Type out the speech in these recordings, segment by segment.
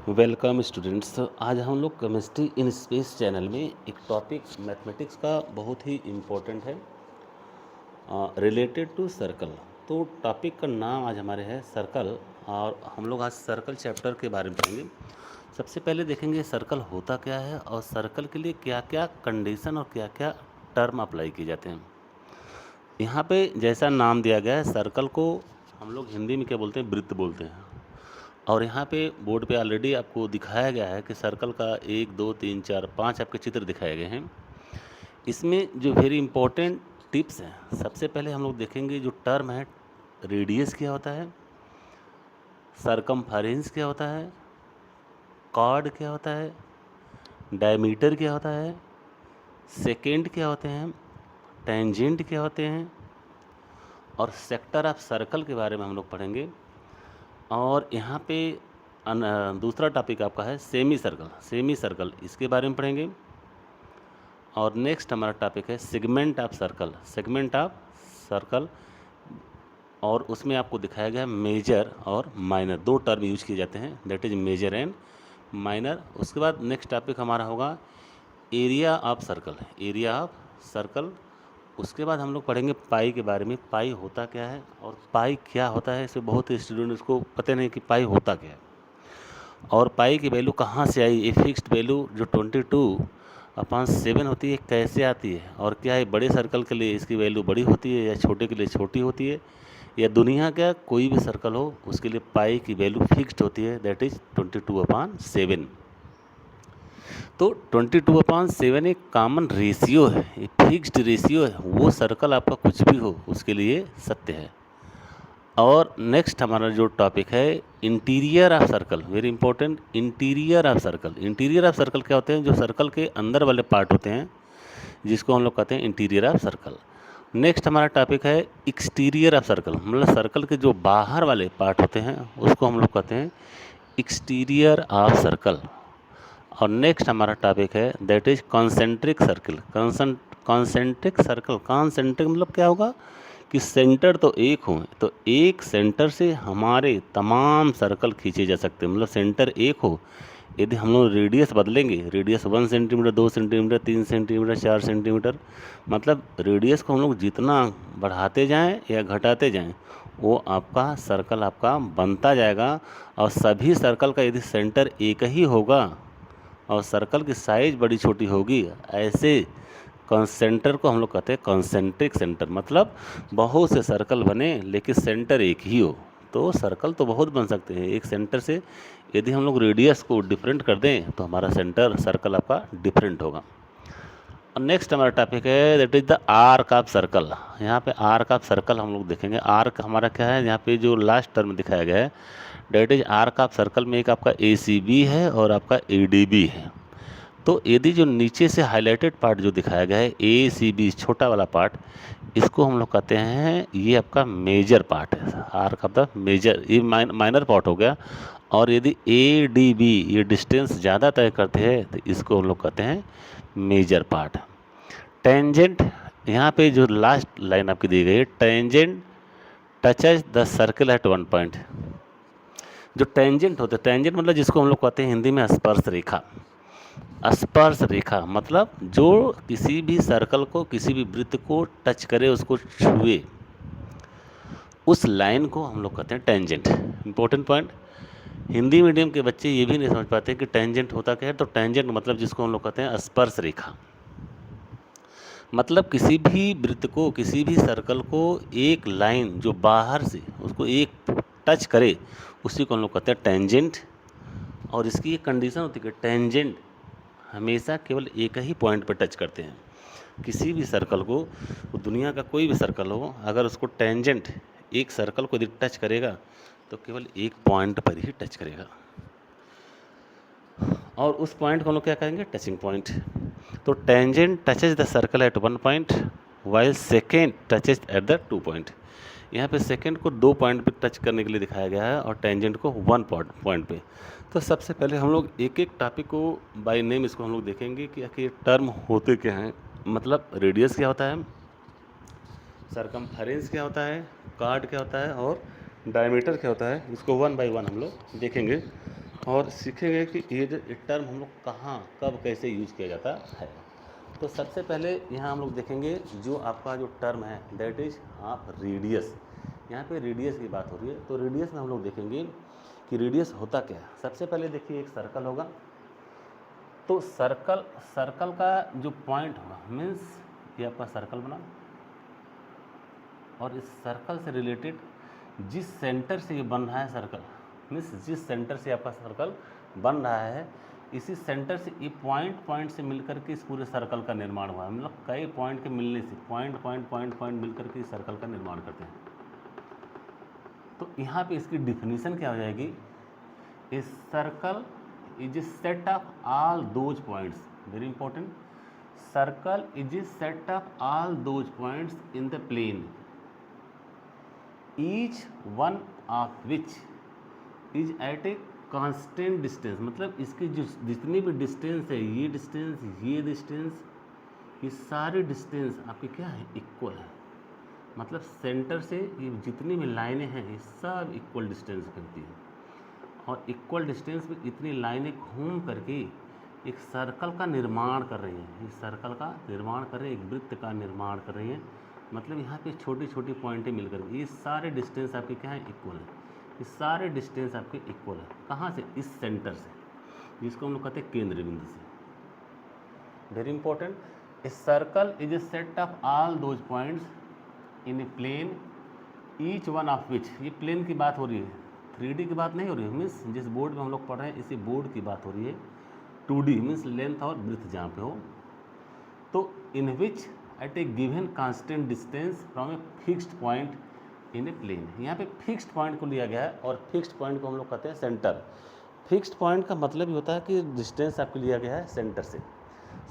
Welcome students. आज हम लोग केमिस्ट्री इन स्पेस चैनल में एक टॉपिक मैथमेटिक्स का बहुत ही इम्पोर्टेंट है रिलेटेड टू सर्कल। तो टॉपिक का नाम आज हमारे है सर्कल और हम लोग आज सर्कल चैप्टर के बारे में पढ़ेंगे। सबसे पहले देखेंगे सर्कल होता क्या है और सर्कल के लिए क्या क्या कंडीशन और क्या क्या टर्म अप्लाई किए जाते हैं। यहाँ पे जैसा नाम दिया गया है सर्कल को हम लोग हिंदी में क्या बोलते हैं, वृत्त बोलते हैं। और यहाँ पे बोर्ड पे ऑलरेडी आपको दिखाया गया है कि सर्कल का 1 2 3 4 5 आपके चित्र दिखाए गए हैं। इसमें जो वेरी इंपॉर्टेंट टिप्स हैं, सबसे पहले हम लोग देखेंगे जो टर्म है रेडियस क्या होता है, सरकमफेरेंस क्या होता है, कॉर्ड क्या होता है, डायमीटर क्या होता है, सेकेंड क्या होते हैं, टेंजेंट क्या होते हैं और सेक्टर ऑफ सर्कल के बारे में हम लोग पढ़ेंगे। और यहाँ पे दूसरा टॉपिक आपका है सेमी सर्कल इसके बारे में पढ़ेंगे। और नेक्स्ट हमारा टॉपिक है सेगमेंट ऑफ सर्कल और उसमें आपको दिखाया गया है मेजर और माइनर, दो टर्म यूज किए जाते हैं, that is major and minor. उसके बाद नेक्स्ट टॉपिक हमारा होगा एरिया ऑफ सर्कल। उसके बाद हम लोग पढ़ेंगे पाई के बारे में, पाई होता क्या है और पाई क्या होता है। इसमें बहुत स्टूडेंट्स को पता नहीं कि पाई होता क्या है और पाई की वैल्यू कहाँ से आई। ये फिक्स्ड वैल्यू जो 22/7 होती है कैसे आती है और क्या है बड़े सर्कल के लिए इसकी वैल्यू बड़ी होती है या छोटे के लिए छोटी होती है, या दुनिया का कोई भी सर्कल हो उसके लिए पाई की वैल्यू फिक्स्ड होती है, दैट इज 22/7। तो 22/7 एक कॉमन रेशियो है, एक फिक्स्ड रेशियो है, वो सर्कल आपका कुछ भी हो उसके लिए सत्य है। और नेक्स्ट हमारा जो टॉपिक है interior of circle, very important, interior of circle क्या होते हैं, जो सर्कल के अंदर वाले पार्ट होते हैं जिसको हम लोग कहते हैं इंटीरियर ऑफ सर्कल। नेक्स्ट हमारा टॉपिक है एक्सटीरियर ऑफ सर्कल, मतलब सर्कल के जो बाहर वाले पार्ट होते हैं उसको हम लोग कहते हैं एक्सटीरियर ऑफ सर्कल। और नेक्स्ट हमारा टॉपिक है दैट इज कॉन्सेंट्रिक मतलब क्या होगा कि सेंटर तो एक हो, तो एक सेंटर से हमारे तमाम सर्कल खींचे जा सकते हैं, मतलब सेंटर एक हो। यदि हम लोग रेडियस बदलेंगे, radius 1 centimetre, 2 centimetre, 3 centimetre, 4 centimetre, मतलब रेडियस को हम लोग जितना बढ़ाते जाएं या घटाते जाएं वो आपका सर्कल आपका बनता जाएगा। और सभी सर्कल का यदि सेंटर एक ही होगा और सर्कल की साइज बड़ी छोटी होगी, ऐसे सेंटर को हम लोग कहते हैं कॉन्सेंट्रिक सेंटर, मतलब बहुत से सर्कल बने लेकिन सेंटर एक ही हो। तो सर्कल तो बहुत बन सकते हैं एक सेंटर से, यदि हम लोग रेडियस को डिफरेंट कर दें तो हमारा सर्कल आपका डिफरेंट होगा। और नेक्स्ट हमारा टॉपिक है that is the arc of circle. यहाँ पे आर्क ऑफ सर्कल हम लोग देखेंगे। आर्क हमारा क्या है, यहाँ पे जो लास्ट टर्म दिखाया गया है that is arc of circle में एक आपका ACB है और आपका ADB है। तो यदि जो नीचे से हाईलाइटेड पार्ट जो दिखाया गया है ACB छोटा वाला पार्ट, इसको हम लोग कहते हैं ये आपका मेजर पार्ट है, आर्क ऑफ द मेजर, ये माइनर पार्ट हो गया। और यदि ADB ये डिस्टेंस ज़्यादा तय करते हैं तो इसको हम लोग कहते हैं मेजर पार्ट। टेंजेंट, यहाँ पे जो लास्ट लाइन आपकी दी गई है, tangent touches the circle eight one point. जो टेंजेंट होते हैं, टेंजेंट मतलब जिसको हम लोग कहते हैं हिंदी में स्पर्श रेखा। स्पर्श रेखा मतलब जो किसी भी सर्कल को, किसी भी वृत्त को टच करे, उसको छुए, उस लाइन को हम लोग कहते हैं tangent. Important point, Hindi medium के बच्चे ये भी नहीं समझ पाते कि टेंजेंट होता क्या है। तो टेंजेंट मतलब जिसको हम लोग कहते हैं स्पर्श रेखा, मतलब किसी भी वृत्त को, किसी भी सर्कल को एक लाइन जो बाहर से उसको एक टच करे उसी को हम लोग कहते हैं टेंजेंट। और इसकी एक कंडीशन होती है कि टेंजेंट हमेशा केवल एक ही पॉइंट पर टच करते हैं। किसी भी सर्कल को, दुनिया का कोई भी सर्कल हो, अगर उसको टेंजेंट एक सर्कल को यदि टच करेगा तो केवल एक पॉइंट पर ही टच करेगा और उस पॉइंट को हम लोग क्या कहेंगे, टचिंग पॉइंट। तो tangent touches the circle eight one point while second touches at the two point. यहाँ पे सेकेंड को 2 पॉइंट पे टच करने के लिए दिखाया गया है और टेंजेंट को 1 पॉइंट पे। तो सबसे पहले हम लोग एक एक टॉपिक को बाय नेम इसको हम लोग देखेंगे कि आखिर टर्म होते क्या हैं, मतलब रेडियस क्या होता है, सरकमफेरेंस क्या होता है, कॉर्ड क्या होता है और डायमीटर क्या होता है। इसको 1 बाय 1 हम लोग देखेंगे। और सीखेंगे कि ये जो टर्म हम लोग कहाँ कब कैसे यूज किया जाता है। तो सबसे पहले यहाँ हम लोग देखेंगे जो आपका जो टर्म है दैट इज आप रेडियस। यहाँ पे रेडियस की बात हो रही है, तो रेडियस में हम लोग देखेंगे कि रेडियस होता क्या है। सबसे पहले देखिए एक सर्कल होगा, तो सर्कल का जो पॉइंट होगा मीन्स ये आपका सर्कल बना, और इस सर्कल से रिलेटेड जिस सेंटर से ये बन रहा है सर्कल, मीन्स जिस सेंटर से आपका सर्कल बन रहा है, इसी सेंटर से ये पॉइंट से मिलकर के इस पूरे सर्कल का निर्माण हुआ है। मतलब कई पॉइंट के मिलने से पॉइंट मिलकर के इस सर्कल का निर्माण करते हैं। तो यहाँ पे इसकी डिफिनीशन क्या हो जाएगी, इस circle is a set of all those points, very important, circle is a set of all those points in the plane each one of which is at a constant distance. मतलब इसकी जो जितनी भी distance है, ये distance, ये सारे distance आपके क्या है, इक्वल है। मतलब सेंटर से ये जितनी भी लाइनें हैं ये सब इक्वल डिस्टेंस करती हैं, और इक्वल डिस्टेंस में इतनी लाइनें घूम करके एक सर्कल का निर्माण कर रही हैं। इस सर्कल का निर्माण कर रही हैं, एक वृत्त का निर्माण कर रही हैं। मतलब यहाँ पे छोटी छोटी पॉइंटें मिलकर ये सारे डिस्टेंस आपके क्या है, इक्वल है। ये सारे डिस्टेंस आपके इक्वल है। कहाँ से, इस सेंटर से, जिसको हम लोग कहते हैं केंद्र बिंदु से। Very important, a circle is a set of all those points in a plane each one of which, ये प्लेन की बात हो रही है, 3D की बात नहीं हो रही है। मीन्स जिस बोर्ड में हम लोग पढ़ रहे हैं इसी बोर्ड की बात हो रही है। 2D मीन्स लेंथ और ब्रेथ जहाँ पे हो। तो in which at a given constant distance from a fixed point in a plane, यहाँ पे फिक्स्ड पॉइंट को लिया गया है, और फिक्स्ड पॉइंट को हम लोग कहते हैं सेंटर। फिक्स्ड पॉइंट का मतलब ये होता है कि डिस्टेंस आपको लिया गया है सेंटर से,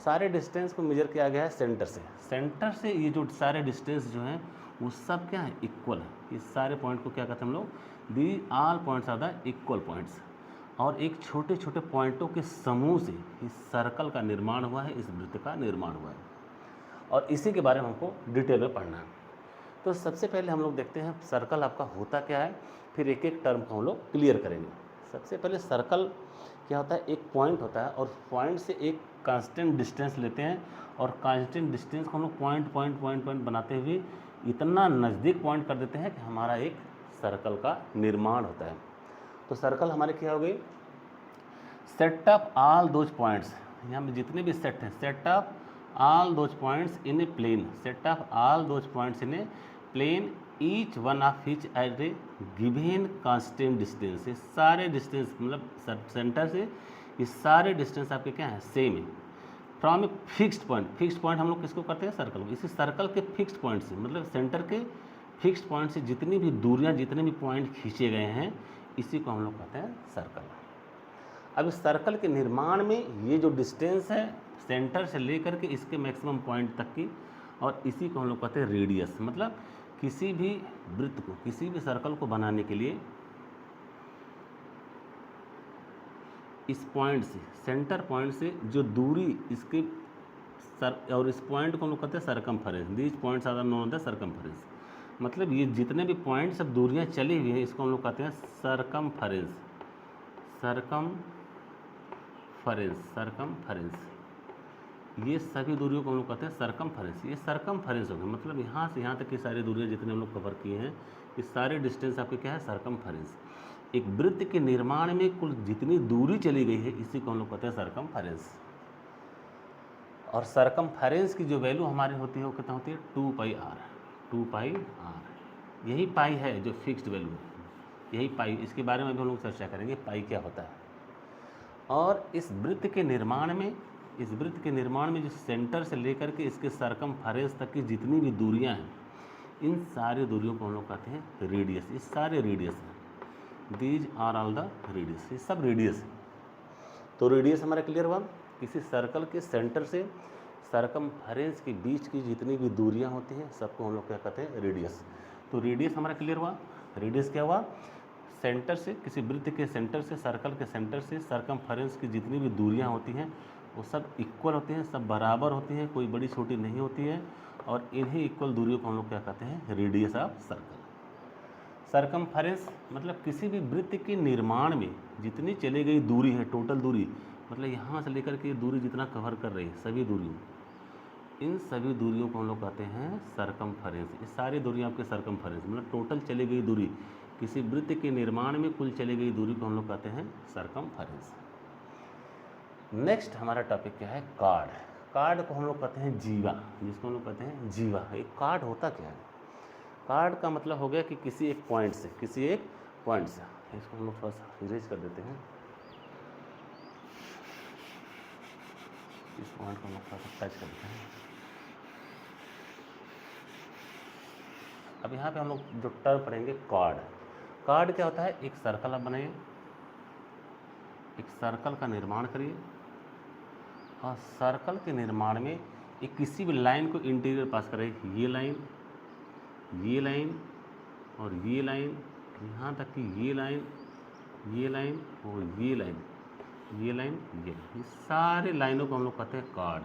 सारे डिस्टेंस को मेजर किया गया है सेंटर से। सेंटर से ये जो सारे डिस्टेंस जो हैं वो सब क्या है, इक्वल है। इस सारे पॉइंट को क्या कहते हैं हम लोग, the all points are the equal points. और एक छोटे छोटे पॉइंटों के समूह से इस सर्कल का निर्माण हुआ है, इस वृत्त का निर्माण हुआ है, और इसी के बारे में हमको डिटेल में पढ़ना है। तो सबसे पहले हम लोग देखते हैं सर्कल आपका होता क्या है, फिर एक एक टर्म को हम लोग क्लियर करेंगे। सबसे पहले सर्कल क्या होता है, एक पॉइंट होता है, और पॉइंट से एक कांस्टेंट डिस्टेंस लेते हैं, और कांस्टेंट डिस्टेंस को हम लोग पॉइंट बनाते हुए इतना नज़दीक पॉइंट कर देते हैं कि हमारा एक सर्कल का निर्माण होता है। तो सर्कल हमारे क्या हो गई, set of all those points, यहाँ में जितने भी सेट हैं, set of all those points in a plane, set of all those points in a plane each one of which at a given constant distance. ये सारे distance मतलब centre से ये सारे डिस्टेंस आपके क्या हैं, सेम है। फ्रॉम ए फिक्स्ड पॉइंट हम लोग किसको करते हैं, सर्कल को। इसी सर्कल के फिक्स्ड पॉइंट से, मतलब सेंटर के फिक्स्ड पॉइंट से जितनी भी दूरियां, जितने भी पॉइंट खींचे गए हैं, इसी को हम लोग कहते हैं सर्कल। अब इस सर्कल के निर्माण में ये जो डिस्टेंस है सेंटर से लेकर के इसके मैक्सिमम पॉइंट तक की, और इसी को हम लोग कहते हैं रेडियस। मतलब किसी भी वृत्त को, किसी भी सर्कल को बनाने के लिए इस पॉइंट से, सेंटर पॉइंट से जो दूरी इसके और इस पॉइंट को हम लोग कहते हैं circumference. These points are known as the circumference. मतलब ये जितने भी पॉइंट सब दूरियां चली हुई हैं इसको हम लोग कहते हैं सरकमफेरेंस। सरकमफेरेंस ये सभी दूरियों को हम लोग कहते हैं सरकमफेरेंस। ये सरकमफेरेंस हो गया, मतलब यहाँ से यहाँ तक की सारी दूरियाँ जितने हम लोग कवर किए हैं, ये सारे डिस्टेंस आपके क्या है, सरकमफेरेंस। एक वृत्त के निर्माण में कुल जितनी दूरी चली गई है इसी को हम लोग कहते हैं सरकमफेरेंस। और सरकमफेरेंस की जो वैल्यू हमारी होती है वो कितना होती है, 2πr। 2πr यही पाई है जो फिक्स्ड वैल्यू है, यही पाई। इसके बारे में भी हम लोग चर्चा करेंगे पाई क्या होता है। और इस वृत्त के निर्माण में जो सेंटर से लेकर के इसके सरकमफेरेंस तक की जितनी भी दूरियां हैं, इन सारी दूरियों को हम लोग कहते हैं रेडियस। ये सारे रेडियस हैं, these are all the radius, ये सब रेडियस है। तो रेडियस हमारा क्लियर हुआ, किसी सर्कल के सेंटर से सरकमफेरेंस के बीच की जितनी भी दूरियां होती हैं सबको हम लोग क्या कहते हैं, रेडियस। तो रेडियस हमारा क्लियर हुआ। रेडियस क्या हुआ, सेंटर से, किसी वृत्त के सेंटर से, सर्कल के सेंटर से सरकमफेरेंस की जितनी भी दूरियां होती हैं वो सब इक्वल होती हैं, सब बराबर होती हैं, कोई बड़ी छोटी नहीं होती है। और इन्हीं इक्वल दूरियों को हम लोग क्या कहते हैं, रेडियस ऑफ सर्कल। सरकमफेरेंस मतलब किसी भी वृत्त के निर्माण में जितनी चली गई दूरी है, टोटल दूरी, मतलब यहाँ से लेकर के दूरी जितना कवर कर रही है सभी दूरियों, इन सभी दूरियों को हम लोग कहते हैं सरकमफेरेंस। ये सारी दूरियाँ आपके सरकमफेरेंस, मतलब टोटल चली गई दूरी, किसी वृत्त के निर्माण में कुल चली गई दूरी को हम लोग कहते हैं सरकमफेरेंस। नेक्स्ट हमारा टॉपिक क्या है? कार्ड। कार्ड को हम लोग कहते हैं जीवा, जिसको हम लोग कहते हैं जीवा। एक कार्ड होता क्या है? कार्ड का मतलब हो गया कि किसी एक पॉइंट से, इसको हम लोग थोड़ा सा इरेज कर देते हैं, इस पॉइंट को हम लोग थोड़ा सा टच कर देते हैं। अब यहाँ पे हम लोग जो टर्म पढ़ेंगे कार्ड। कार्ड क्या होता है? एक सर्कल आप बनाइए, एक सर्कल का निर्माण करिए, और सर्कल के निर्माण में एक किसी भी लाइन को इंटीरियर पास करें, ये लाइन और ये लाइन, यहाँ तक कि ये लाइन और ये सारे लाइनों को हम लोग कहते हैं कार्ड।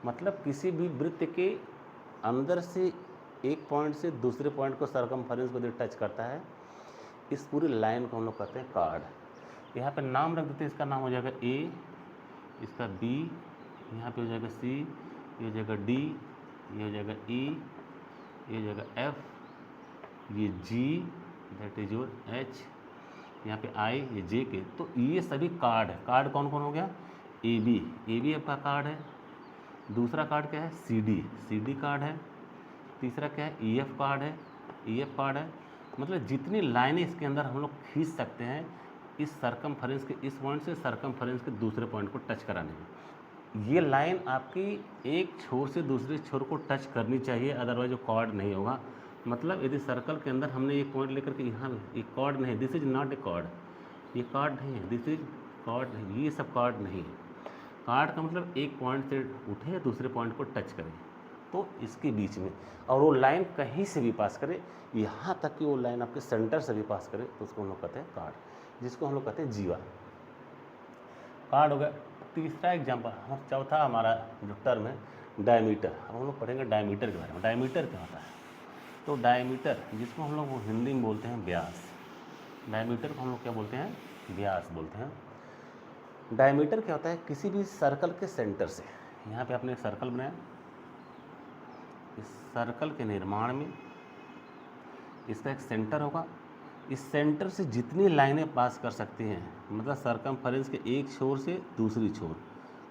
मतलब किसी भी वृत्त के अंदर से एक पॉइंट से दूसरे पॉइंट को सरकमफेरेंस को टच करता है, इस पूरी लाइन को हम लोग कहते हैं कार्ड। यहाँ पे नाम रख देते हैं, इसका नाम हो जाएगा ए, इसका बी, यहाँ पे हो जाएगा सी, ये हो जाएगा डी, ये हो जाएगा ई, ये हो जाएगा एफ, ये जी, दैट इज योर एच, यहाँ पे आई, ये जे के। तो ये सभी कार्ड है। कार्ड कौन कौन हो गया? ए बी आपका कार्ड है। दूसरा कार्ड क्या है? सी डी कार्ड है। तीसरा क्या है? ई एफ कार्ड है। मतलब जितनी लाइनें इसके अंदर हम लोग खींच सकते हैं इस सरकमफेरेंस के इस पॉइंट से सरकमफेरेंस के दूसरे पॉइंट को टच कराने में, ये लाइन आपकी एक छोर से दूसरे छोर को टच करनी चाहिए, अदरवाइज वो कॉर्ड नहीं होगा। मतलब यदि सर्कल के अंदर हमने एक पॉइंट लेकर के यहाँ एक कॉर्ड नहीं, this is not a chord, ये कॉर्ड नहीं है, दिस इज कॉर्ड नहीं, ये सब कॉर्ड नहीं है। कॉर्ड का मतलब एक पॉइंट से उठे दूसरे पॉइंट को टच करें, तो इसके बीच में, और वो लाइन कहीं से भी पास करे, यहाँ तक कि वो लाइन आपके सेंटर से भी पास करे, तो उसको हम लोग कहते हैं कार्ड, जिसको हम लोग कहते हैं जीवा। कार्ड हो गया। तीसरा एग्जाम्पल, चौथा हमारा जो टर्म है डायमीटर। अब हम लोग पढ़ेंगे डायमीटर के बारे में। डायमीटर क्या होता है? तो डायमीटर, जिसको हम लोग हिंदी में बोलते हैं व्यास, डायमीटर को हम लोग क्या बोलते हैं? व्यास बोलते हैं। डायमीटर क्या होता है? किसी भी सर्कल के सेंटर से, यहाँ पे आपने एक सर्कल बनाया, इस सर्कल के निर्माण में इसका एक सेंटर होगा, इस सेंटर से जितनी लाइनें पास कर सकती हैं, मतलब सरकमफेरेंस के एक छोर से दूसरी छोर,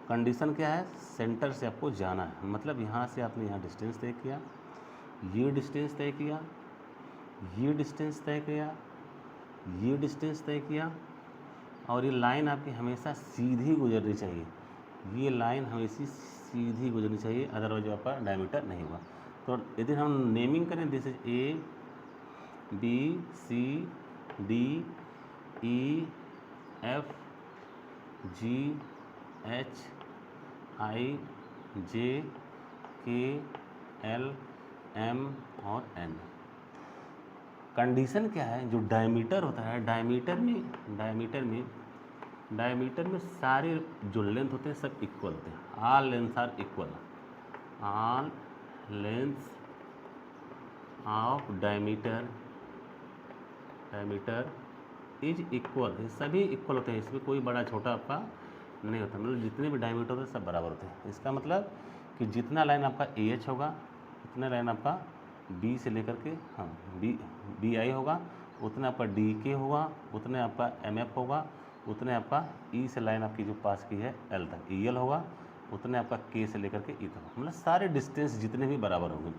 कंडीशन क्या है? सेंटर से आपको जाना है। मतलब यहाँ से आपने यहाँ डिस्टेंस तय किया, ये डिस्टेंस तय किया, ये डिस्टेंस तय किया, ये डिस्टेंस तय किया, और ये लाइन आपकी हमेशा सीधी गुजरनी चाहिए, ये लाइन हमेशा सीधी गुजरनी चाहिए, अदरवाइज आपका डायमीटर नहीं हुआ। तो यदि हम नेमिंग करें, this is A B C D E F G H I J K L M और एन। कंडीशन क्या है? जो डायमीटर होता है, डायमीटर में सारे जो लेंथ होते हैं सब इक्वल होते हैं, all length are equal, all length of diameter is equal, सभी इक्वल होते हैं, इसमें कोई बड़ा छोटा आपका नहीं होता, मतलब जितने भी डायमीटर होते हैं सब बराबर होते हैं। इसका मतलब कि जितना लाइन आपका ए एच होगा, उतना लाइन आपका बी से लेकर के बी आई होगा, उतना आपका डी के होगा, उतने आपका एम एफ होगा, उतने आपका ई से लाइन आपकी जो पास की है एल तक ई एल होगा, उतने आपका के से लेकर के ई तक, मतलब सारे डिस्टेंस जितने भी बराबर होंगे।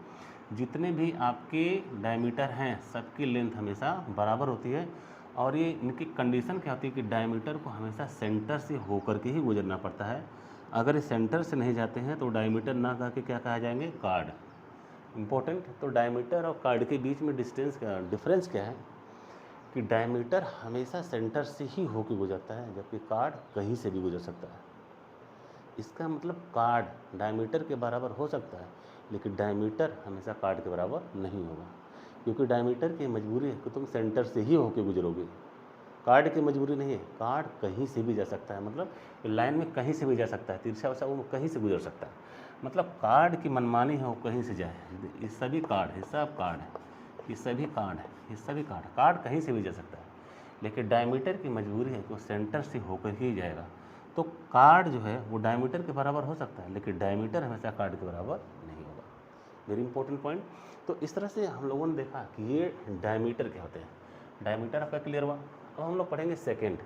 जितने भी आपके डायमीटर हैं सबकी लेंथ हमेशा बराबर होती है। और ये इनकी कंडीशन क्या होती है कि डायमीटर को हमेशा सेंटर से होकर के ही गुजरना पड़ता है। अगर इस सेंटर से नहीं जाते हैं तो डायमीटर ना कह के क्या कहा जाएंगे? कार्ड। इम्पोर्टेंट। तो डायमीटर और कार्ड के बीच में डिफरेंस क्या है कि डायमीटर हमेशा सेंटर से ही होकर गुजरता है, जबकि कार्ड कहीं से भी गुजर सकता है। इसका मतलब कार्ड डायमीटर के बराबर हो सकता है, लेकिन डायमीटर हमेशा कार्ड के बराबर नहीं होगा, क्योंकि डायमीटर की मजबूरी है कि तुम सेंटर से ही होकर गुजरोगे, कार्ड की मजबूरी नहीं है। कार्ड कहीं से भी जा सकता है, मतलब लाइन में कहीं से भी जा सकता है, तिरछा वैसा वो कहीं से गुजर सकता है। मतलब कार्ड की मनमानी है, वो कहीं से जाए। ये सभी कार्ड है, सब कार्ड है, ये सभी कार्ड है। हिस्सा भी कार्ड कहीं से भी जा सकता है, लेकिन डायमीटर की मजबूरी है कि वो सेंटर से होकर ही जाएगा। तो कार्ड जो है वो डायमीटर के बराबर हो सकता है, लेकिन डायमीटर हमेशा कार्ड के बराबर नहीं होगा। Very important point. तो इस तरह से हम लोगों ने देखा कि ये डायमीटर क्या होते हैं। डायमीटर आपका क्लियर हुआ। अब हम लोग पढ़ेंगे सेकेंड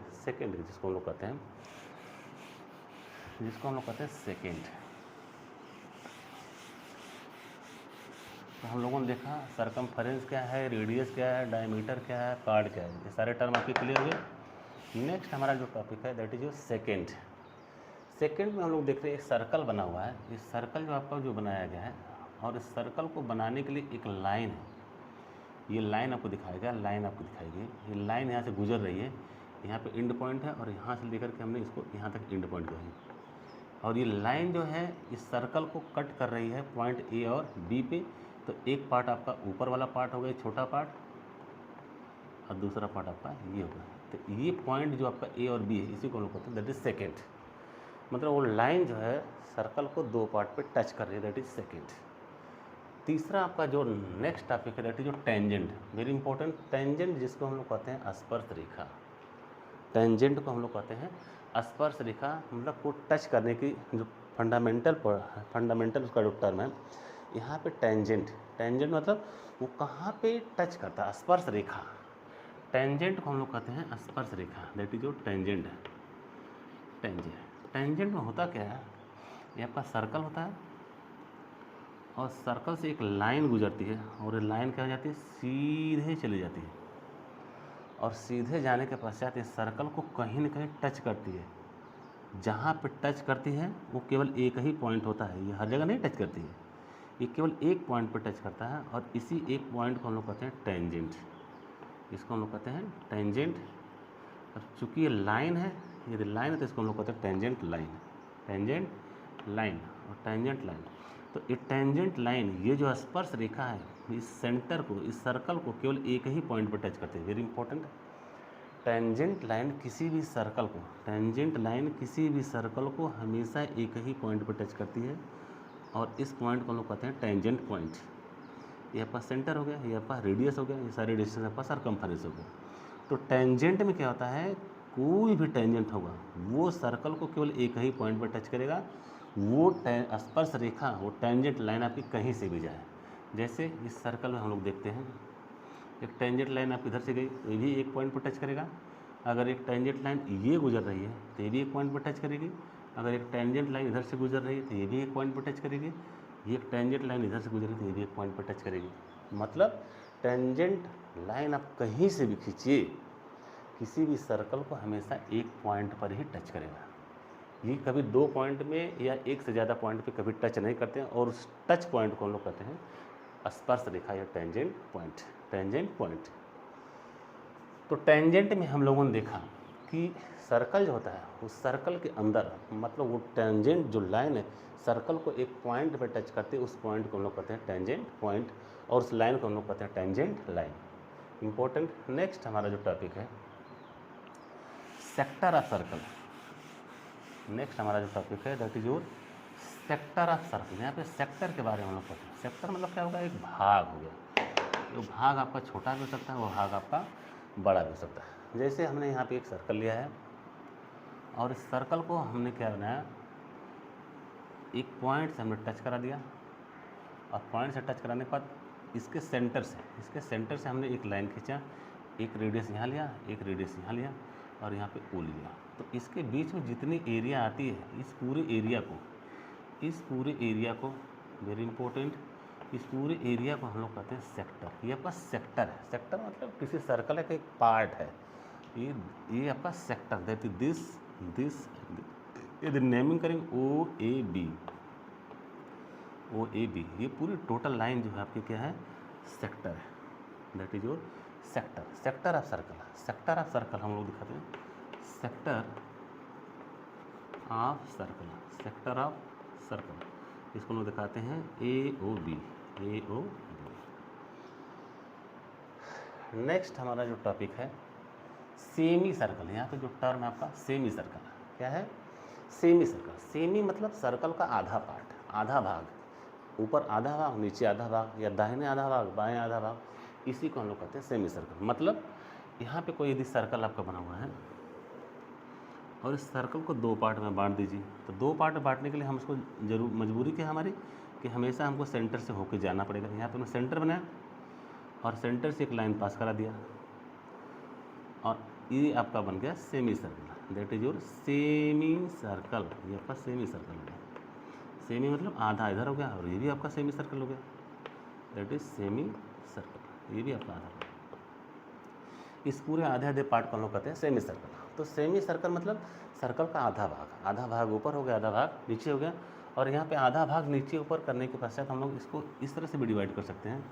जिसको हम लोग कहते हैं सेकेंड। तो हम लोगों ने देखा सरकमफेरेंस क्या है, रेडियस क्या है, डायमीटर क्या है, कार्ड क्या है, ये सारे टर्म आपके क्लियर हुए। नेक्स्ट हमारा जो टॉपिक है दैट इज योर सेकेंड में हम लोग देख रहे हैं एक सर्कल बना हुआ है। इस सर्कल जो आपका जो बनाया गया है, और इस सर्कल को बनाने के लिए एक लाइन है, ये लाइन आपको दिखाएगा, लाइन आपको दिखाएगी, ये लाइन यहाँ से गुजर रही है, यहाँ पे एंड पॉइंट है और यहाँ से लेकर के हमने इसको यहाँ तक एंड पॉइंट किया है। और ये लाइन जो है इस सर्कल को कट कर रही है पॉइंट ए और बी पे। तो एक पार्ट आपका ऊपर वाला पार्ट हो गया छोटा पार्ट, और दूसरा पार्ट आपका ये होगा। तो ये पॉइंट जो आपका ए और बी है इसी को हम लोग कहते हैं दैट इज सेकेंड। मतलब वो लाइन जो है सर्कल को दो पार्ट पे टच कर रही है, दैट इज सेकेंड। तीसरा आपका जो नेक्स्ट टॉपिक है दैट इज जो टेंजेंट। Very important. टेंजेंट जिसको हम लोग कहते हैं स्पर्श रेखा। टेंजेंट को हम लोग कहते हैं स्पर्श रेखा, मतलब को टच करने की जो फंडामेंटल उसका जो टर्म है यहाँ पे टेंजेंट मतलब वो कहाँ पे टच करता है, स्पर्श रेखा। टेंजेंट को हम लोग कहते हैं स्पर्श रेखा, दैट इज जो टेंजेंट है। टेंजेंट में होता क्या है, ये आपका सर्कल होता है और सर्कल से एक लाइन गुजरती है, और ये लाइन क्या हो जाती है, सीधे चली जाती है, और सीधे जाने के पश्चात इस सर्कल को कहीं न कहीं टच करती है। जहाँ पे टच करती है वो केवल एक ही पॉइंट होता है, ये हर जगह नहीं टच करती है, ये केवल एक पॉइंट पे टच करता है, और इसी एक पॉइंट को हम लोग कहते हैं टेंजेंट। इसको हम लोग कहते हैं टेंजेंट। अब चूँकि ये लाइन है, यदि लाइन है तो इसको हम लोग कहते हैं टेंजेंट लाइन और टेंजेंट लाइन। तो ये टेंजेंट लाइन, ये जो स्पर्श रेखा है, इस सेंटर को, इस सर्कल को केवल एक ही पॉइंट पर टच करते हैं। Very important. टेंजेंट लाइन किसी भी सर्कल को हमेशा एक ही पॉइंट पर टच करती है, और इस पॉइंट को हम लोग कहते हैं टेंजेंट पॉइंट। ये आपका सेंटर हो गया, ये आपका रेडियस हो गया, ये सारे डिस्टेंस आपका सरकमफेरेंस हो गया। तो टेंजेंट में क्या होता है, कोई भी टेंजेंट होगा वो सर्कल को केवल एक ही पॉइंट पर टच करेगा। वो स्पर्श रेखा, वो टेंजेंट लाइन आपकी कहीं से भी जाए। जैसे इस सर्कल में हम लोग देखते हैं एक टेंजेंट लाइन आप इधर से गई तो ये भी एक पॉइंट पर टच करेगा। अगर एक टेंजेंट लाइन ये गुजर रही है तो ये भी एक पॉइंट पर टच करेगी। अगर एक टेंजेंट लाइन इधर से गुजर रही है तो ये भी एक पॉइंट पर टच करेगी। ये एक टेंजेंट लाइन इधर से गुजर रही है तो ये भी एक पॉइंट पर टच करेगी। मतलब टेंजेंट लाइन आप कहीं से भी खींचिए, किसी भी सर्कल को हमेशा एक पॉइंट पर ही टच करेगा। ये कभी दो पॉइंट में या एक से ज़्यादा पॉइंट पे कभी टच नहीं करते हैं, और उस टच पॉइंट को हम लोग कहते हैं स्पर्श रेखा या टेंजेंट पॉइंट। तो टेंजेंट में हम लोगों ने देखा कि सर्कल जो होता है उस सर्कल के अंदर, मतलब वो टेंजेंट जो लाइन है सर्कल को एक पॉइंट पे टच करते हैं, उस पॉइंट को हम लोग कहते हैं टेंजेंट पॉइंट, और उस लाइन को हम लोग कहते हैं टेंजेंट लाइन। इंपॉर्टेंट। नेक्स्ट हमारा जो टॉपिक है सेक्टर ऑफ सर्कल। नेक्स्ट हमारा जो टॉपिक है that is your sector of circle. यहाँ पे सेक्टर के बारे में हम लोग पढ़ते हैं। सेक्टर मतलब क्या होगा, एक भाग हो गया। वो भाग आपका छोटा भी हो सकता है, वो भाग आपका बड़ा भी हो सकता है। जैसे हमने यहाँ पे एक सर्कल लिया है, और इस सर्कल को हमने क्या बनाया, एक पॉइंट से हमने टच करा दिया, और पॉइंट से टच कराने के बाद इसके सेंटर से हमने एक लाइन खींचा, एक रेडियस यहाँ लिया, एक रेडियस यहाँ लिया, और यहाँ पे ओ लिया। तो इसके बीच में जितनी एरिया आती है, इस पूरे एरिया को वेरी इंपॉर्टेंट, इस पूरे एरिया को हम लोग कहते हैं सेक्टर। ये आपका सेक्टर है। सेक्टर मतलब किसी सर्कल का एक पार्ट है, ये आपका सेक्टर। दैट इज दिस यदि नेमिंग करेंगे ओ ए बी, ये पूरी टोटल लाइन जो है आपकी क्या है, सेक्टर है। That is your sector of circle हम लोग दिखाते हैं। सेक्टर ऑफ सर्कल इसको लोग दिखाते हैं ए ओ बी। नेक्स्ट हमारा जो टॉपिक है सेमी सर्कल। यहाँ पे जो टर्म है आपका सेमी सर्कल, क्या है, सेमी सर्कल। सेमी मतलब सर्कल का आधा पार्ट, आधा भाग, ऊपर आधा भाग, नीचे आधा भाग, या दाहिने आधा भाग, बाएं आधा भाग, इसी को हम लोग कहते हैं सेमी सर्कल। मतलब यहाँ पे कोई यदि सर्कल आपका बना हुआ है और इस सर्कल को दो पार्ट में बांट दीजिए, तो दो पार्ट में बांटने के लिए हम उसको जरूर मजबूरी क्या है हमारी कि हमेशा हमको सेंटर से होकर जाना पड़ेगा। यहाँ पे हमने सेंटर बनाया और सेंटर से एक लाइन पास करा दिया और ये आपका बन गया semi circle, that is your semi circle. ये आपका सेमी सर्कल हो गया। सेमी मतलब आधा इधर हो गया और ये भी आपका सेमी सर्कल हो गया, दैट इज सेमी सर्कल। ये भी आपका आधा हो गया। इस पूरे आधे आधे पार्ट को हम लोग कहते हैं सेमी सर्कल। तो सेमी सर्कल मतलब सर्कल का आधा भाग ऊपर हो गया, आधा भाग नीचे हो गया। और यहाँ पे आधा भाग नीचे ऊपर करने के पश्चात हम लोग इसको इस तरह से भी डिवाइड कर सकते हैं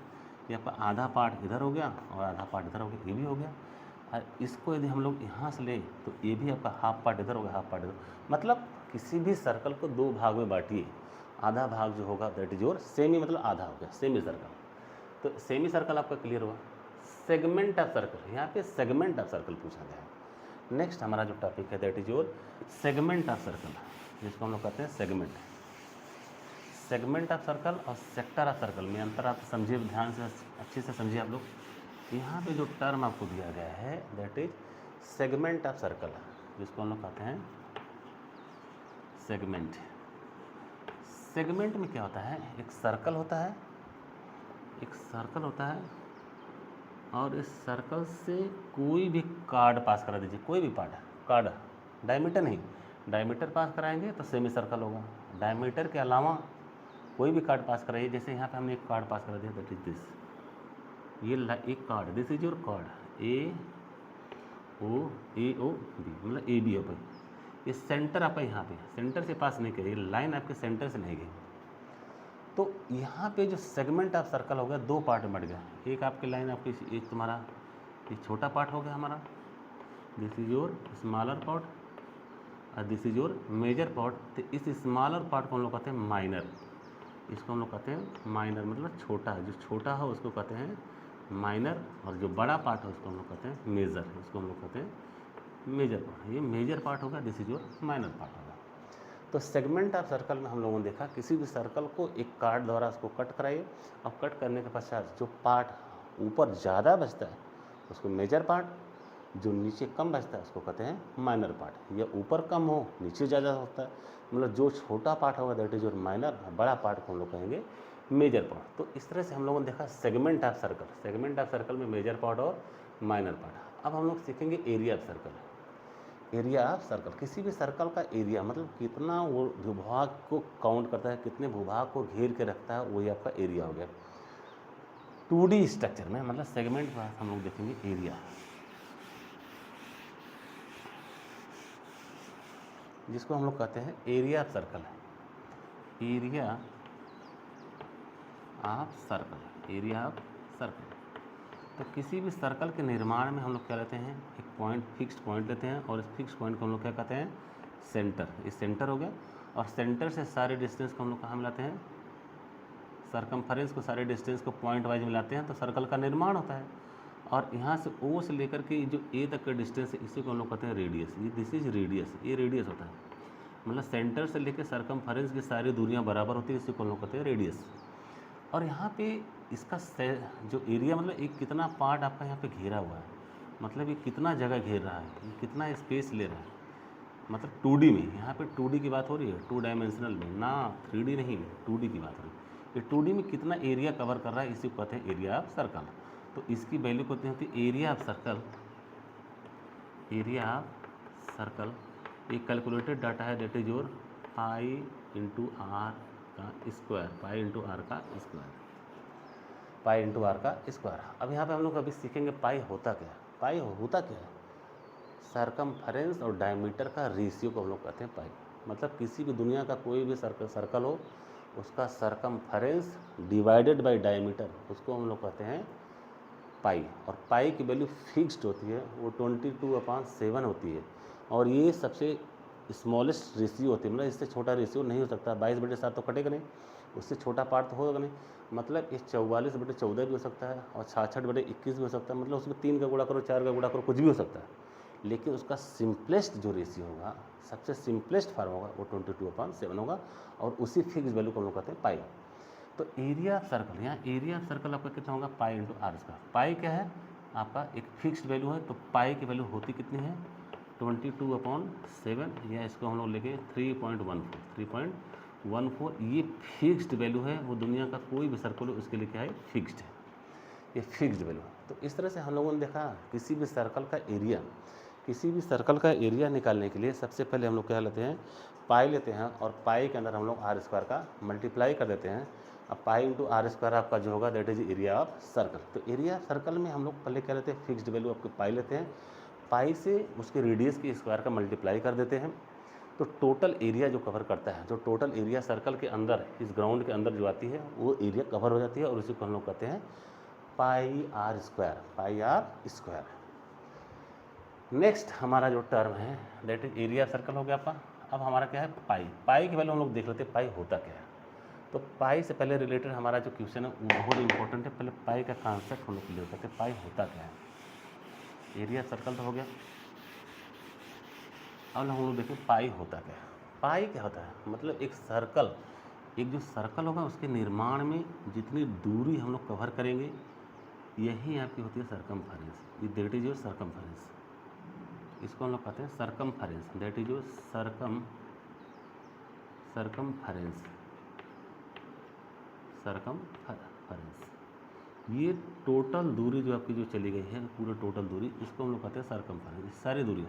कि आपका आधा पार्ट इधर हो गया और आधा पार्ट इधर हो गया, ये भी हो गया। और इसको यदि हम लोग यहाँ से लें तो ये भी आपका हाफ पार्ट इधर हो गया, हाफ पार्ट इधर। मतलब किसी भी सर्कल को दो भाग में बांटिए, आधा भाग जो होगा दैट इज योर सेमी, मतलब आधा हो गया सेमी सर्कल। तो सेमी सर्कल आपका क्लियर हुआ। सेगमेंट ऑफ सर्कल, यहाँ पे सेगमेंट ऑफ सर्कल पूछा गया है। नेक्स्ट हमारा जो टॉपिक है that is your segment of circle, जिसको हम लोग कहते हैं सेगमेंट। सेगमेंट ऑफ सर्कल और सेक्टर ऑफ सर्कल में अंतर आप समझिए, ध्यान से अच्छे से समझिए आप लोग। यहाँ पे जो टर्म आपको दिया गया है that is segment of circle, जिसको हम लोग कहते हैं सेगमेंट। सेगमेंट में क्या होता है, एक सर्कल होता है, एक सर्कल होता है और इस सर्कल से कोई भी कार्ड पास करा दीजिए, कोई भी कार्ड, डायमीटर नहीं, डायमीटर पास कराएंगे तो सेमी सर्कल होगा। डायमीटर के अलावा कोई भी कार्ड पास कराइए, जैसे यहाँ पे हमने एक कार्ड पास करा दिया दैट इज दिस, ये एक chord, this is your chord A O B, मतलब ए बी ओपन। ये सेंटर आपका यहाँ पे सेंटर से पास नहीं करिए, लाइन आपके सेंटर से नहीं गई। तो यहाँ पे जो सेगमेंट ऑफ सर्कल हो गया, दो पार्ट में बढ़ गया। एक आपकी लाइन आपकी, एक तुम्हारा ये छोटा पार्ट हो गया हमारा, this is your smaller part और this is your major part. तो इस स्मॉलर पार्ट को हम लोग कहते हैं माइनर, इसको हम लोग कहते हैं माइनर, मतलब छोटा, जो छोटा हो उसको कहते हैं माइनर, और जो बड़ा पार्ट है उसको हम लोग कहते हैं मेजर, उसको हम लोग कहते हैं मेजर पार्ट। ये मेजर पार्ट होगा, this is your minor part होगा। तो सेगमेंट ऑफ सर्कल में हम लोगों ने देखा किसी भी सर्कल को एक कार्ड द्वारा उसको कट कराइए और कट करने के पश्चात जो पार्ट ऊपर ज़्यादा बचता है उसको मेजर पार्ट, जो नीचे कम बचता है उसको कहते हैं माइनर पार्ट। या ऊपर कम हो नीचे ज़्यादा होता है, मतलब जो छोटा पार्ट होगा दैट इज योर माइनर, बड़ा पार्ट को हम लोग कहेंगे मेजर पार्ट। तो इस तरह से हम लोगों ने देखा segment of circle. Segment of circle में मेजर पार्ट और माइनर पार्ट। अब हम लोग सीखेंगे area of circle. Area of circle, किसी भी सर्कल का एरिया मतलब कितना वो भूभाग को काउंट करता है, कितने भूभाग को घेर के रखता है, वही आपका एरिया हो गया। 2D स्ट्रक्चर में मतलब सेगमेंट में हम लोग देखेंगे एरिया, जिसको हम लोग कहते हैं area of circle. Area of circle, area of circle. तो किसी भी सर्कल के निर्माण में हम लोग क्या लेते हैं, एक पॉइंट, फिक्स्ड पॉइंट लेते हैं और इस फिक्स पॉइंट को हम लोग क्या कहते हैं, सेंटर। ये सेंटर हो गया और सेंटर से सारे डिस्टेंस को हम लोग कहाँ मिलाते हैं, सरकमफेरेंस को, सारे डिस्टेंस को पॉइंट वाइज मिलाते हैं तो सर्कल का निर्माण होता है। और यहाँ से ओ से लेकर के जो ए तक का डिस्टेंस है इसी को हम लोग कहते हैं रेडियस। ये दिस इज रेडियस, ये रेडियस होता है, मतलब सेंटर से लेकर सरकमफेरेंस की सारी दूरियाँ बराबर होती है, इसी को हम लोग कहते हैं रेडियस। और यहाँ पे इसका जो एरिया मतलब एक कितना पार्ट आपका यहाँ पे घेरा हुआ है, मतलब ये कितना जगह घेर रहा है, ये कितना स्पेस ले रहा है, मतलब 2D में। यहाँ पे 2D की बात हो रही है, 2 डायमेंशनल में ना, 3D नहीं, 2D की बात हो रही है। ये 2D में कितना एरिया कवर कर रहा है इसी को कहते हैं एरिया ऑफ सर्कल। तो इसकी वैल्यू कहते होती है area of circle. Area of circle एक कैलकुलेटेड डाटा है that is your pi into r का स्क्वायर, पाई इंटू आर का स्क्वायर, पाई इंटू आर का स्क्वायर। अब यहाँ पे हम लोग अभी सीखेंगे पाई होता क्या है। पाई होता क्या है, सरकमफेरेंस और डायमीटर का रेशियो को हम लोग कहते हैं पाई। मतलब किसी भी दुनिया का कोई भी सर्कल हो, उसका सरकमफेरेंस डिवाइडेड बाय डायमीटर, उसको हम लोग कहते हैं पाई। और पाई की वैल्यू फिक्स्ड होती है, वो 22/7 होती है। और ये सबसे स्मॉलेस्ट रेशियो होती है, मतलब इससे छोटा रेशियो नहीं हो सकता। 22/7 तो कटेगा नहीं, उससे छोटा पार्ट तो होगा नहीं। मतलब ये 44/14 भी हो सकता है और 66/21 भी हो सकता है। मतलब उसमें 3 का गुणा करो, 4 का गुणा करो, कुछ भी हो सकता है। लेकिन उसका सिंपलेस्ट जो रेशियो होगा, सबसे सिंपलेस्ट फार्म होगा, वो 22/7 होगा और उसी फिक्स वैल्यू को हम लोग कहते हैं पाई। तो एरिया ऑफ सर्कल, यहाँ एरिया ऑफ सर्कल आपका कितना होगा पाई इंटू आर स्क्वायर। पाई क्या है आपका एक फिक्स्ड वैल्यू है, तो पाई की वैल्यू होती कितनी है 22/7, या इसको हम लोग लेके 3.14, ये फिक्स्ड वैल्यू है। वो दुनिया का कोई भी सर्कल हो उसके लिए क्या है फिक्स्ड है, ये फिक्स्ड वैल्यू है। तो इस तरह से हम लोगों ने देखा किसी भी सर्कल का एरिया निकालने के लिए सबसे पहले हम लोग क्या लेते हैं पाई लेते हैं, और पाई के अंदर हम लोग आर स्क्वायर का मल्टीप्लाई कर देते हैं। अब पाई इंटू आर स्क्वायर आपका जो होगा that is area of circle. तो एरिया ऑफ सर्कल में हम लोग पहले क्या लेते हैं फिक्स्ड वैल्यू आपके पाई लेते हैं, पाई से उसके रेडियस के स्क्वायर का मल्टीप्लाई कर देते हैं। तो टोटल एरिया जो कवर करता है, जो टोटल एरिया सर्कल के अंदर इस ग्राउंड के अंदर जो आती है वो एरिया कवर हो जाती है, और उसी को हम लोग कहते हैं पाई आर स्क्वायर। नेक्स्ट हमारा जो टर्म है दैट इज एरिया सर्कल हो गया आपका। अब हमारा क्या है पाई की वैल्यू हम लोग देख लेते हैं पाई होता क्या है। तो पाई से पहले रिलेटेड हमारा जो क्वेश्चन है वो बहुत इंपॉर्टेंट है। पहले पाई का कॉन्सेप्ट हम लोग क्लियर करते हैं, पाई होता क्या है। एरिया सर्कल तो हो गया, अब हम लोग देखें पाई होता क्या है। पाई क्या होता है मतलब एक जो सर्कल होगा उसके निर्माण में जितनी दूरी हम लोग कवर करेंगे यही आपकी होती है सर्कमफेरेंस, ये दैट इज योर सर्कमफेरेंस। इसको हम लोग कहते हैं circumference, that is your circumference. ये टोटल दूरी जो आपकी जो चली गई है पूरा टोटल दूरी, इसको हम लोग कहते हैं सर्कमफेरेंस। सारी दूरी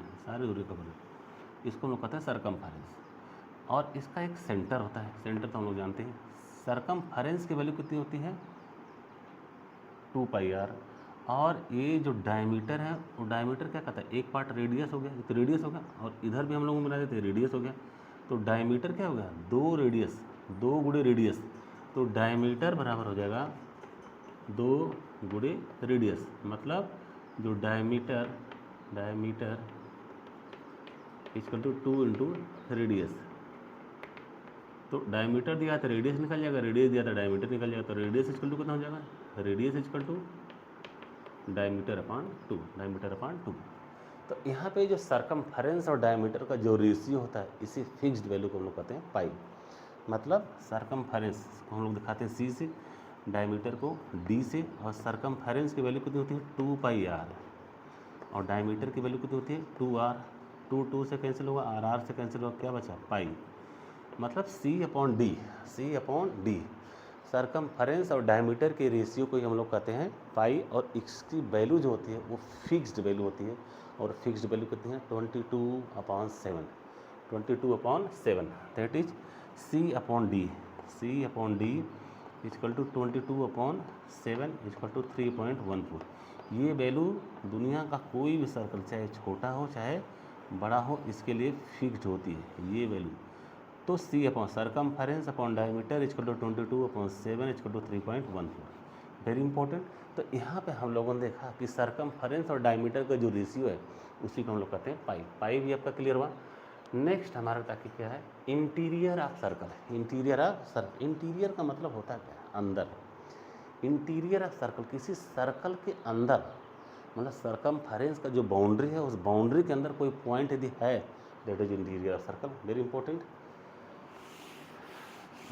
कवर है, इसको हम लोग कहते हैं सर्कमफेरेंस। और इसका एक सेंटर होता है, सेंटर तो हम लोग जानते हैं। सर्कमफेरेंस की वैल्यू कितनी होती है 2πr। और ये जो डायमीटर है वो डायमीटर क्या कहता है एक पार्ट रेडियस हो गया, तो रेडियस हो गया, और इधर भी हम लोग मिला देते हैं रेडियस हो गया। तो डायमीटर क्या हो गया 2 रेडियस, 2 गुणे रेडियस, तो डायमीटर बराबर हो जाएगा 2 गुणे रेडियस। मतलब जो diameter equal to 2 into radius. तो डायमीटर दिया था रेडियस निकल जाएगा, रेडियस दिया था डायमीटर निकल जाएगा। तो रेडियस इक्वल टू कितना हो जाएगा radius equal to diameter upon 2। तो यहाँ पे जो सर्कमफेरेंस और डायमीटर का जो रेशियो होता है इसी फिक्स्ड वैल्यू को हम लोग कहते हैं पाई। मतलब सर्कमफेरेंस को हम लोग दिखाते हैं सी से, डायमीटर को डी से, और सर्कमफेरेंस की वैल्यू कितनी होती है 2πr, और डायमीटर की वैल्यू कितनी होती है 2r। 2 से कैंसिल होगा, r से कैंसिल होगा, क्या बचा पाई। मतलब C अपॉन डी सर्कमफेरेंस और डायमीटर के रेशियो को ही हम लोग कहते हैं पाई। और इसकी वैल्यू जो होती है वो फिक्स्ड वैल्यू होती है, और फिक्स्ड वैल्यू कितनी है 22/7 that is C upon D equal to 22/7 equal to 3.14। ये वैल्यू दुनिया का कोई भी सर्कल चाहे छोटा हो चाहे बड़ा हो इसके लिए फिक्स्ड होती है ये वैल्यू। तो C upon circumference upon diameter equal to 22/7 equal to 3.14, very important. तो यहाँ पे हम लोगों ने देखा कि सर्कमफेरेंस और डायमीटर का जो रेशियो है उसी को हम लोग कहते हैं पाई भी आपका क्लियर हुआ। नेक्स्ट हमारा टॉपिक क्या है इंटीरियर ऑफ सर्कल। इंटीरियर का मतलब होता क्या है अंदर। इंटीरियर ऑफ सर्कल किसी सर्कल के अंदर, मतलब सर्कमफेरेंस का जो बाउंड्री है उस बाउंड्री के अंदर कोई पॉइंट यदि है that is interior of circle, very important.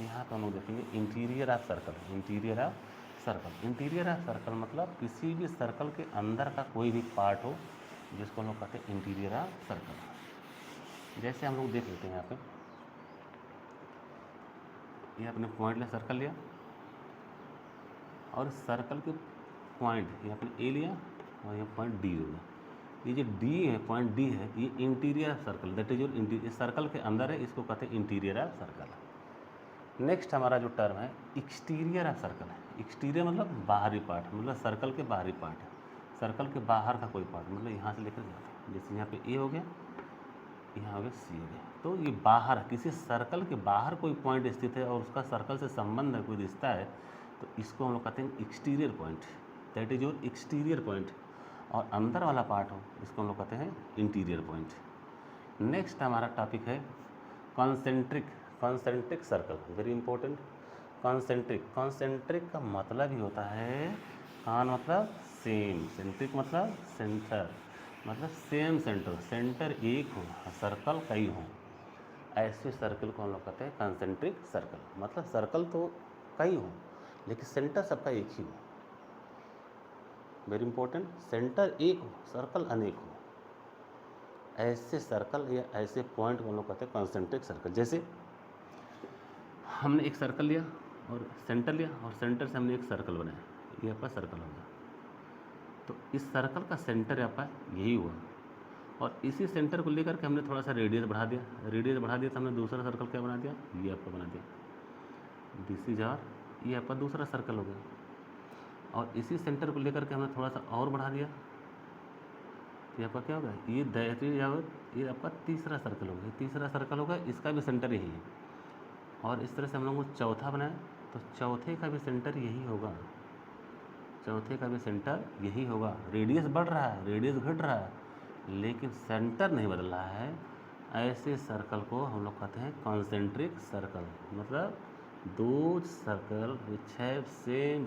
यहाँ पर हम लोग देखेंगे इंटीरियर ऑफ सर्कल मतलब किसी भी सर्कल के अंदर का कोई भी पार्ट हो जिसको हम लोग कहते हैं इंटीरियर ऑफ सर्कल। जैसे हम लोग देख लेते हैं यहाँ पे ये अपने पॉइंट ले सर्कल लिया, और सर्कल के पॉइंट ये अपने ए लिया और ये पॉइंट डी हो गया। ये जो डी है पॉइंट डी है ये interior of circle that is your interior circle के अंदर है, इसको कहते हैं इंटीरियर ऑफ सर्कल। नेक्स्ट हमारा जो टर्म है एक्सटीरियर ऑफ सर्कल है। एक्सटीरियर मतलब बाहरी पार्ट, मतलब सर्कल के बाहरी पार्ट है, सर्कल के बाहर का कोई पार्ट, मतलब यहाँ से लेकर जैसे यहाँ पे ए हो गया, यहाँ हो गया सी हो गया। तो ये बाहर किसी सर्कल के बाहर कोई पॉइंट स्थित है और उसका सर्कल से संबंध है कोई रिश्ता है, तो इसको हम लोग कहते हैं exterior point, that is your exterior point. और अंदर वाला पार्ट हो इसको हम लोग कहते हैं इंटीरियर पॉइंट। नेक्स्ट हमारा टॉपिक है concentric circle, very important. Concentric का मतलब ही होता है कॉन मतलब सेम, सेंट्रिक मतलब सेंटर, मतलब सेम सेंटर एक हो सर्कल कई हो, ऐसे सर्कल को हम लोग कहते हैं कॉन्सेंट्रिक सर्कल। मतलब सर्कल तो कई हों, लेकिन सेंटर सबका एक ही हो। वेरी इंपॉर्टेंट, सेंटर एक हो, सर्कल अनेक हो। ऐसे सर्कल या ऐसे पॉइंट को हम लोग कहते हैं कॉन्सेंट्रिक सर्कल। जैसे हमने एक सर्कल लिया और सेंटर से हमने एक सर्कल बनाया, ये आपका सर्कल हो गया। तो इस सर्कल का सेंटर आपका यही हुआ, और इसी सेंटर को लेकर के हमने थोड़ा सा रेडियस बढ़ा दिया तो हमने दूसरा सर्कल क्या बना दिया, ये आपका बना दिया, दिस इज आर, ये आपका दूसरा सर्कल हो गया। और इसी सेंटर को लेकर के हमने थोड़ा सा और बढ़ा दिया, ये आपका क्या होगा, ये दैट इज आवर, ये आपका तीसरा सर्कल होगा, तीसरा सर्कल होगा, इसका भी सेंटर यही है। और इस तरह से हम लोग को चौथा बनाया, तो चौथे का भी सेंटर यही होगा, चौथे का भी सेंटर यही होगा। रेडियस बढ़ रहा है, रेडियस घट रहा है, लेकिन सेंटर नहीं बदल रहा है। ऐसे सर्कल को हम लोग कहते हैं कॉन्सेंट्रिक सर्कल। मतलब दो circle which have same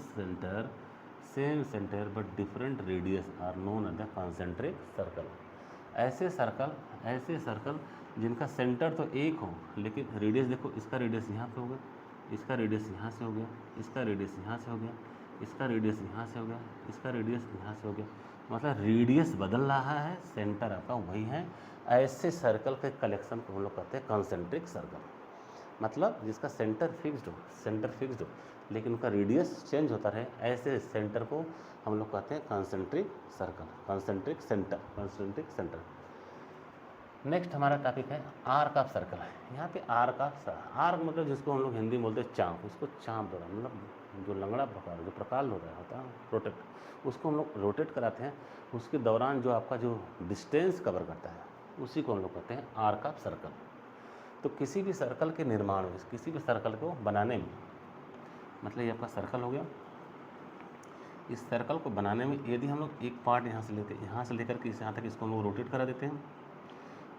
centre but different radius are known as the concentric circle. ऐसे सर्कल जिनका सेंटर तो एक हो, लेकिन रेडियस देखो, इसका रेडियस यहाँ पे हो गया, इसका रेडियस यहाँ से हो गया, इसका रेडियस यहाँ से हो गया, इसका रेडियस यहाँ से हो गया, इसका रेडियस यहाँ से हो गया। मतलब रेडियस बदल रहा है, सेंटर आपका वही है। ऐसे सर्कल के कलेक्शन को हम लोग कहते हैं कॉन्सेंट्रिक सर्कल। मतलब जिसका सेंटर फिक्स्ड हो लेकिन उनका रेडियस चेंज होता रहे, ऐसे सेंटर को हम लोग कहते हैं concentric circle, concentric centre. Next हमारा टॉपिक है आर्क ऑफ सर्कल है। यहाँ पे आर्क मतलब जिसको हम लोग हिंदी में बोलते हैं चाँप, उसको चाँप दौरा, मतलब जो लंगड़ा प्रकार, जो प्रकाल हो रहा होता है रोटेट, उसको हम लोग रोटेट कराते हैं। उसके दौरान जो आपका जो डिस्टेंस कवर करता है, उसी को हम लोग कहते हैं आर्क ऑफ सर्कल। तो किसी भी सर्कल के निर्माण में, किसी भी सर्कल को बनाने में, मतलब ये आपका सर्कल हो गया, इस सर्कल को बनाने में यदि हम लोग एक पार्ट यहाँ से लेते हैं, यहाँ से लेकर के यहाँ तक इसको हम लोग रोटेट करा देते हैं,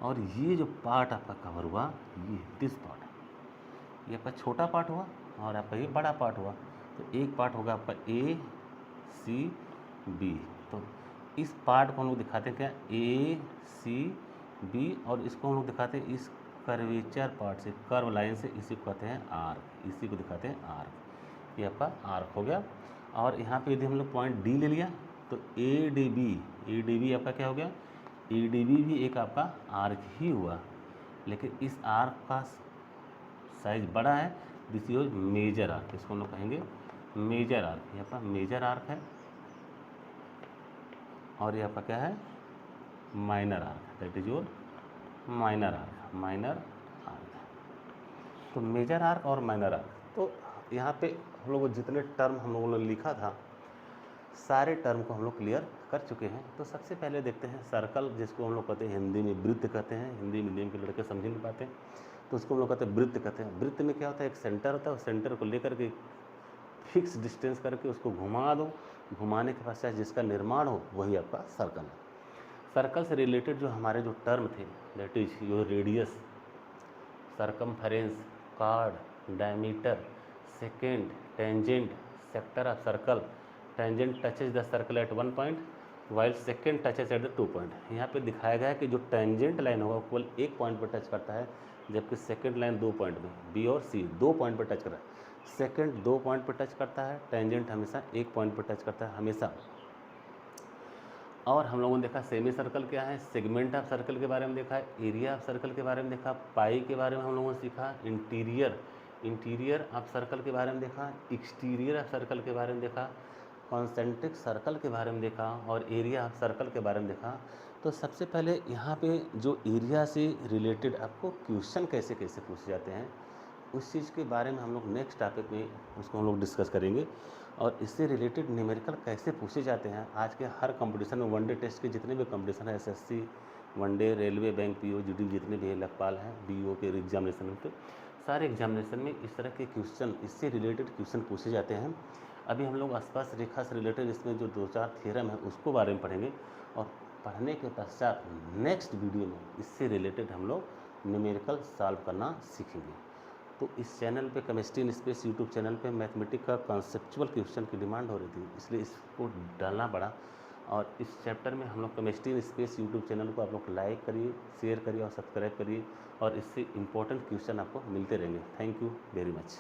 और ये जो पार्ट आपका कवर हुआ, ये दिस पार्ट, ये आपका छोटा पार्ट हुआ और आपका ये बड़ा पार्ट हुआ। तो एक पार्ट होगा आपका ए सी बी। तो इस पार्ट को हम लोग दिखाते हैं क्या, ए सी बी, और इसको हम लोग दिखाते हैं इस कर्वेचर पार्ट से, कर्व लाइन से, इसी को कहते हैं आर्क, इसी को दिखाते हैं आर्क। ये आपका आर्क हो गया। और यहाँ पे यदि हम लोग पॉइंट डी ले लिया, तो ए डी बी आपका क्या हो गया, ए डी बी भी एक आपका आर्क ही हुआ, लेकिन इस आर्क का साइज बड़ा है, दिस इज मेजर आर्क, इसको हम लोग कहेंगे मेजर आर्क। ये आपका मेजर आर्क है, और ये आपका क्या है, minor arc, that is your minor arc. तो मेजर आर्क और माइनर आर्क, तो यहाँ पे हम लोग जितने टर्म हम लोगों ने लिखा था, सारे टर्म को हम लोग क्लियर कर चुके हैं। तो सबसे पहले देखते हैं सर्कल, जिसको हम लोग कहते हैं हिंदी में वृत्त कहते हैं, हिंदी मीडियम के लड़के समझ नहीं पाते, तो उसको हम लोग कहते हैं वृत्त कहते हैं। वृत्त में क्या होता है, एक सेंटर होता है, उस सेंटर को लेकर के फिक्स डिस्टेंस करके उसको घुमा दो, घुमाने के पश्चात जिसका निर्माण हो वही आपका सर्कल है। सर्कल से रिलेटेड जो हमारे जो टर्म थे, that is your radius, circumference, card, diameter, second, tangent, sector of circle, tangent touches the circle eight 1 point while second touches at the 2 point. यहाँ पे दिखाया गया है कि जो टेंजेंट लाइन होगा केवल एक पॉइंट पर टच करता है, जबकि सेकेंड लाइन 2 पॉइंट में, बी और सी 2 पॉइंट पर टच कर रहा है। सेकेंड 2 पॉइंट पर टच करता है, टेंजेंट हमेशा 1 पॉइंट पर टच करता है हमेशा। और हम लोगों ने देखा सेमी सर्कल क्या है, सेगमेंट ऑफ सर्कल के बारे में देखा, एरिया ऑफ सर्कल के बारे में देखा, पाई के बारे में हम लोगों ने सीखा, इंटीरियर ऑफ सर्कल के बारे में देखा, एक्सटीरियर ऑफ सर्कल के बारे में देखा, कॉन्सेंट्रिक सर्कल के बारे में देखा, और एरिया ऑफ सर्कल के बारे में देखा। तो सबसे पहले यहाँ पे जो एरिया से रिलेटेड आपको क्वेश्चन कैसे कैसे पूछे जाते हैं, उस चीज़ के बारे में हम लोग नेक्स्ट टॉपिक में उसको हम लोग डिस्कस करेंगे। और इससे रिलेटेड न्यूमेरिकल कैसे पूछे जाते हैं, आज के हर कंपटीशन में, वनडे टेस्ट के जितने भी कंपटीशन है, SSC, one day, railway, bank, PO, GD, जितने भी लेखपाल हैं, बीओ के एग्जामिनेशन में, तो सारे एग्जामिनेशन में इस तरह के क्वेश्चन, इससे रिलेटेड क्वेश्चन पूछे जाते हैं। अभी हम लोग आसपास रेखा से रिलेटेड इसमें जो 2-4 थ्योरम है उसको बारे में पढ़ेंगे, और पढ़ने के पश्चात नेक्स्ट वीडियो में इससे रिलेटेड हम लोग न्यूमेरिकल सॉल्व करना सीखेंगे। तो इस चैनल पे, chemistry in space YouTube channel पे मैथमेटिक्स का कॉन्सेप्चुअल क्वेश्चन की डिमांड हो रही थी, इसलिए इसको डालना पड़ा। और इस चैप्टर में हम लोग chemistry in space YouTube channel को आप लोग लाइक करिए, शेयर करिए और सब्सक्राइब करिए, और इससे इंपॉर्टेंट क्वेश्चन आपको मिलते रहेंगे। Thank you very much.